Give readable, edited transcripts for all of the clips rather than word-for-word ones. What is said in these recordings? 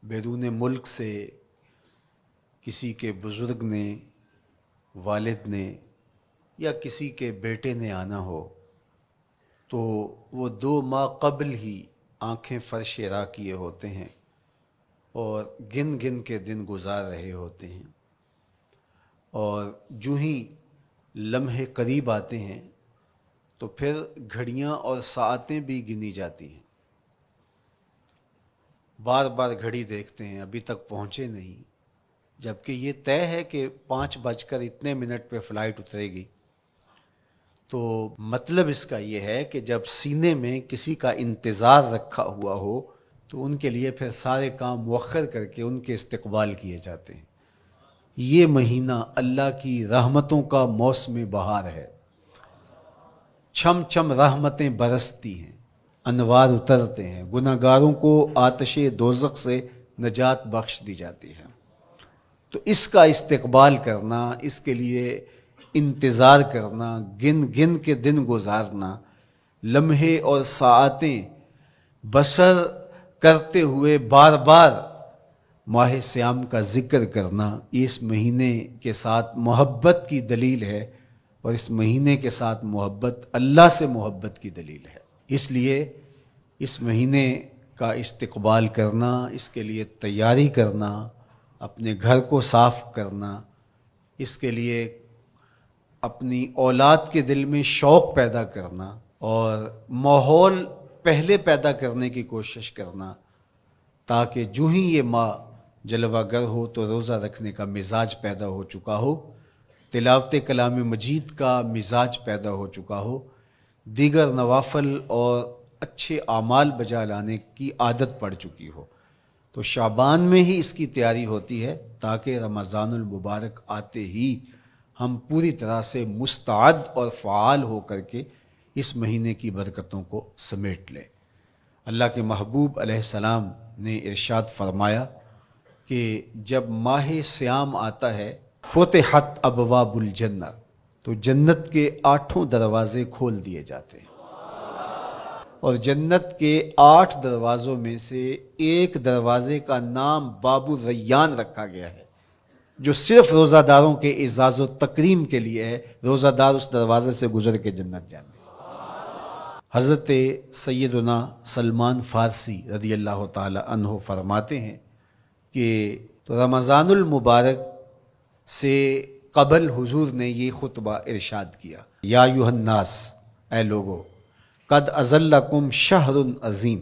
بیرون ملک سے کسی کے بزرگ نے، والد نے یا کسی کے بیٹے نے آنا ہو تو وہ 2 ماہ قبل ہی آنکھیں فرش راہ کیے ہوتے ہیں اور گن گن کے دن گزار رہے ہوتے ہیں، اور جو ہی لمحے قریب آتے ہیں تو پھر گھڑیاں اور ساعتیں بھی گنی جاتی ہیں۔ بار بار گھڑی دیکھتے ہیں، ابھی تک پہنچے نہیں، جبکہ یہ طے ہے کہ 5:02 پہ فلائٹ اترے گی۔ تو مطلب اس کا یہ ہے کہ جب سینے میں کسی کا انتظار رکھا ہوا ہو تو ان کے لیے پھر سارے کام مؤخر کر کے ان کے استقبال کیے جاتے ہیں۔ یہ مہینہ اللہ کی رحمتوں کا موسم بہار ہے، چھم چھم رحمتیں برستی ہیں، انوار اترتے ہیں، گناہگاروں کو آتش دوزخ سے نجات بخش دی جاتی ہے۔ تو اس کا استقبال کرنا، اس کے لیے انتظار کرنا، گن گن کے دن گزارنا، لمحے اور ساعتیں بسر کرتے ہوئے بار بار ماہ سیام کا ذکر کرنا، یہ اس مہینے کے ساتھ محبت کی دلیل ہے، اور اس مہینے کے ساتھ محبت اللہ سے محبت کی دلیل ہے۔ اس لیے اس مہینے کا استقبال کرنا، اس کے لیے تیاری کرنا، اپنے گھر کو صاف کرنا، اس کے لیے اپنی اولاد کے دل میں شوق پیدا کرنا اور ماحول پہلے پیدا کرنے کی کوشش کرنا، تاکہ جو ہی یہ ماہ جلوہ گر ہو تو روزہ رکھنے کا مزاج پیدا ہو چکا ہو، تلاوت کلام مجید کا مزاج پیدا ہو چکا ہو، دیگر نوافل اور اچھے اعمال بجا لانے کی عادت پڑ چکی ہو۔ تو شعبان میں ہی اس کی تیاری ہوتی ہے تاکہ رمضان المبارک آتے ہی ہم پوری طرح سے مستعد اور فعال ہو کر کے اس مہینے کی برکتوں کو سمیٹ لیں۔ اللہ کے محبوب علیہ السلام نے ارشاد فرمایا کہ جب ماہ سیام آتا ہے فتحت ابواب الجنہ، تو جنت کے 8 دروازے کھول دیے جاتے ہیں، اور جنت کے 8 دروازوں میں سے ایک دروازے کا نام باب الریان رکھا گیا ہے، جو صرف روزہ داروں کے اعزاز و تکریم کے لیے ہے۔ روزہ دار اس دروازے سے گزر کے جنت جانے۔ حضرت سیدنا سلمان فارسی رضی اللہ تعالی عنہ فرماتے ہیں کہ تو رمضان المبارک سے قبل حضور نے یہ خطبہ ارشاد کیا، یا ایھا الناس، اے لوگو، قد اظلکم شہر عظیم،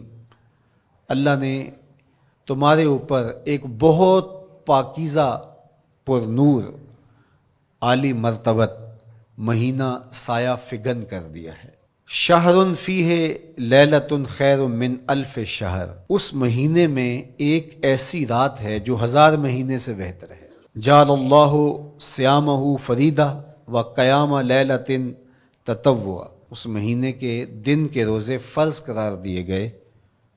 اللہ نے تمہارے اوپر ایک بہت پاکیزہ، پر نور، عالی مرتبت مہینہ سایہ فگن کر دیا ہے۔ شہر فیہ لیلۃ خیر من الف شہر، اس مہینے میں ایک ایسی رات ہے جو 1000 مہینے سے بہتر ہے۔ جعل اللہ صیامہ فریدہ و قیام لیلۃ تطوع، اس مہینے کے دن کے روزے فرض قرار دیے گئے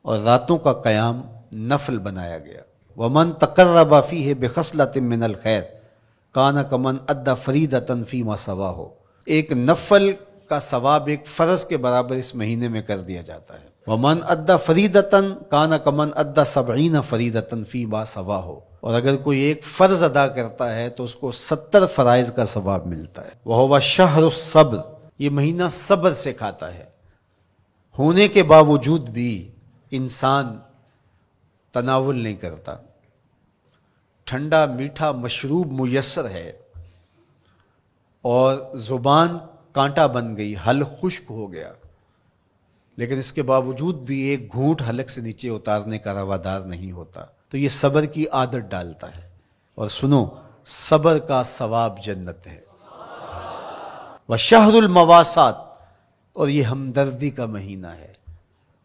اور راتوں کا قیام نفل بنایا گیا۔ ومن تقرب فیہ بخصلۃ من الخیر کان کمن ادی فریدۃ فیما سواہ، ایک نفل کا ثواب ایک فرض کے برابر اس مہینے میں کر دیا جاتا ہے۔ ومن ادی فریدۃ کان کمن ادی 70 فریدۃ فیما سواہ، اور اگر کوئی ایک فرض ادا کرتا ہے تو اس کو 70 فرائض کا ثواب ملتا ہے۔ وہو شہر الصبر، یہ مہینہ صبر سکھاتا ہے، ہونے کے باوجود بھی انسان تناول نہیں کرتا۔ ٹھنڈا میٹھا مشروب میسر ہے اور زبان کانٹا بن گئی، حلق خشک ہو گیا، لیکن اس کے باوجود بھی ایک گھونٹ حلق سے نیچے اتارنے کا روادار نہیں ہوتا، تو یہ صبر کی عادت ڈالتا ہے۔ اور سنو، صبر کا ثواب جنت ہے۔ وشہر المواسات، اور یہ ہمدردی کا مہینہ ہے،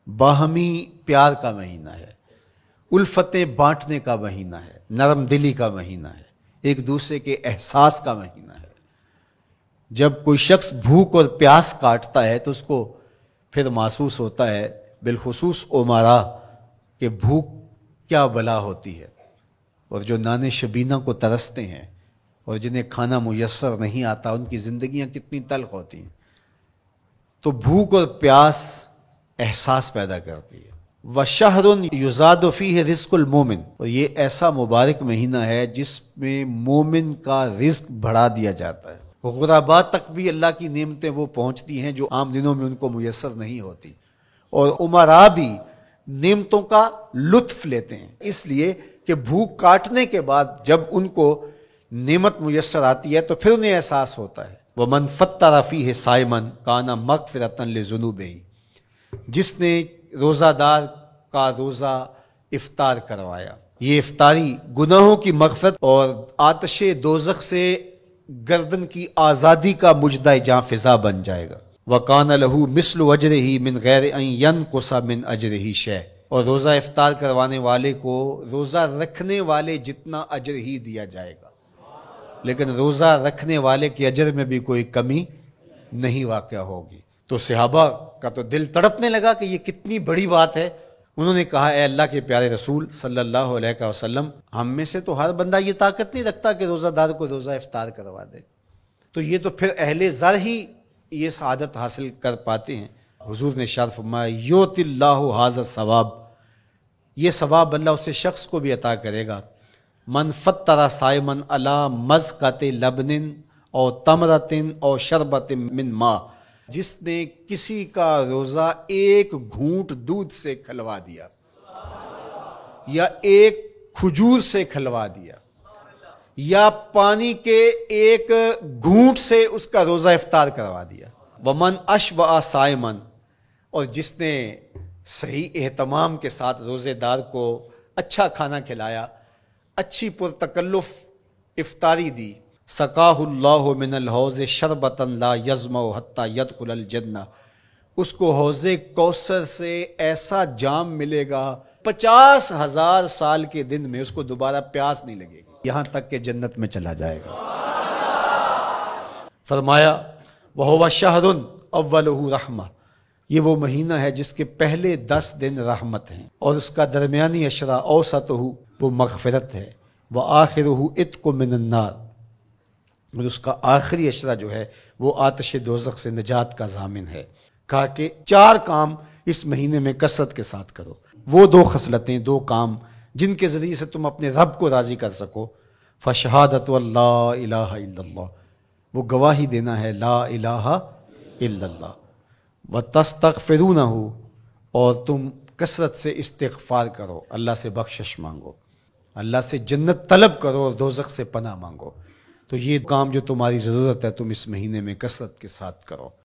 باہمی پیار کا مہینہ ہے، الفتیں بانٹنے کا مہینہ ہے، نرم دلی کا مہینہ ہے، ایک دوسرے کے احساس کا مہینہ ہے۔ جب کوئی شخص بھوک اور پیاس کاٹتا ہے تو اس کو پھر محسوس ہوتا ہے، بالخصوص امراء، کہ بھوک کیا بلا ہوتی ہے، اور جو نان شبینہ کو ترستے ہیں اور جنہیں کھانا میسر نہیں آتا ان کی زندگیاں کتنی تلخ ہوتی ہیں۔ تو بھوک اور پیاس احساس پیدا کرتی ہے، وَشَهْرٌ يُزَادُ فِيهِ رِزْقُ الْمُؤْمِنِ، اور یہ ایسا مبارک مہینہ ہے جس میں مومن کا رزق بڑھا دیا جاتا ہے۔ غرباء تک بھی اللہ کی نعمتیں وہ پہنچتی ہیں جو عام دنوں میں ان کو میسر نہیں ہوتی، اور امراء بھی نعمتوں کا لطف لیتے ہیں، اس لیے کہ بھوک کاٹنے کے بعد جب ان کو نعمت میسر آتی ہے تو پھر انہیں احساس ہوتا ہے۔ وَمَنْ فَطَّرَ فِيهِ صَائِمًا كَانَ مَغْفِرَةً لِذُنُوبِهِ، جس نے روزہ دار کا روزہ افطار کروایا، یہ افطاری گناہوں کی مغفرت اور آتش دوزخ سے گردن کی آزادی کا مجدہ جاں فضا بن جائے گا۔ وَقَانَ لَهُ مِثْلُ أَجْرِهِ مِنْ غَيْرِ أَنْ يَنْقُصَ مِنْ أَجْرِهِ شَيْءٌ، اور روزہ افطار کروانے والے کو روزہ رکھنے والے جتنا اجر ہی دیا جائے گا، لیکن روزہ رکھنے والے کے اجر میں بھی کوئی کمی نہیں واقع ہوگی۔ تو صحابہ کا تو دل تڑپنے لگا کہ یہ کتنی بڑی بات ہے۔ انہوں نے کہا اے اللہ کے پیارے رسول صلی اللہ علیہ وسلم، ہم میں سے تو ہر بندہ یہ طاقت نہیں رکھتا کہ روزہ دار کو روزہ افطار کروا دے، تو یہ تو پھر اہل زر ہی یہ سعادت حاصل کر پاتے ہیں۔ حضور نے ارشاد فرمایا یؤت اللہ ھذا الثواب، یہ ثواب اللہ اسے شخص کو بھی عطا کرے گا۔ من فطر صائما علی مزقۃ لبن او تمرۃ او شربۃ من ماء، جس نے کسی کا روزہ ایک گھونٹ دودھ سے کھلوا دیا یا ایک کھجور سے کھلوا دیا یا پانی کے ایک گھونٹ سے اس کا روزہ افطار کروا دیا۔ ومن اشبع صائما، اور جس نے صحیح اہتمام کے ساتھ روزے دار کو اچھا کھانا کھلایا، اچھی پرتکلف افطاری دی، سقاہ اللہ من الحوض شربتا لا یظمأ حتی یدخل الجنہ، اس کو حوض کوثر سے ایسا جام ملے گا 50,000 سال کے دن میں اس کو دوبارہ پیاس نہیں لگے گی، یہاں تک کہ جنت میں چلا جائے گا۔ فرمایا وَهُوَ شَهْرٌ أَوَّلُهُ رَحْمَةٌ، یہ وہ مہینہ ہے جس کے پہلے 10 دن رحمت ہیں، اور اس کا درمیانی عشرہ اوسطہ وہ مغفرت ہے، وآخرہ عتق من النار، اور اس کا آخری عشرہ جو ہے وہ آتش دوزخ سے نجات کا ضامن ہے۔ کہا کہ 4 کام اس مہینے میں کثرت کے ساتھ کرو، وہ 2 خصلتیں، 2 کام جن کے ذریعے سے تم اپنے رب کو راضی کر سکو۔ فشہادۃ اللہ الہ الا اللہ، وہ گواہی دینا ہے لا الہ الا اللہ، وتستغفرونہ، اور تم کثرت سے استغفار کرو، اللہ سے بخشش مانگو، اللہ سے جنت طلب کرو اور دوزخ سے پناہ مانگو۔ تو یہ کام جو تمہاری ضرورت ہے تم اس مہینے میں کثرت کے ساتھ کرو۔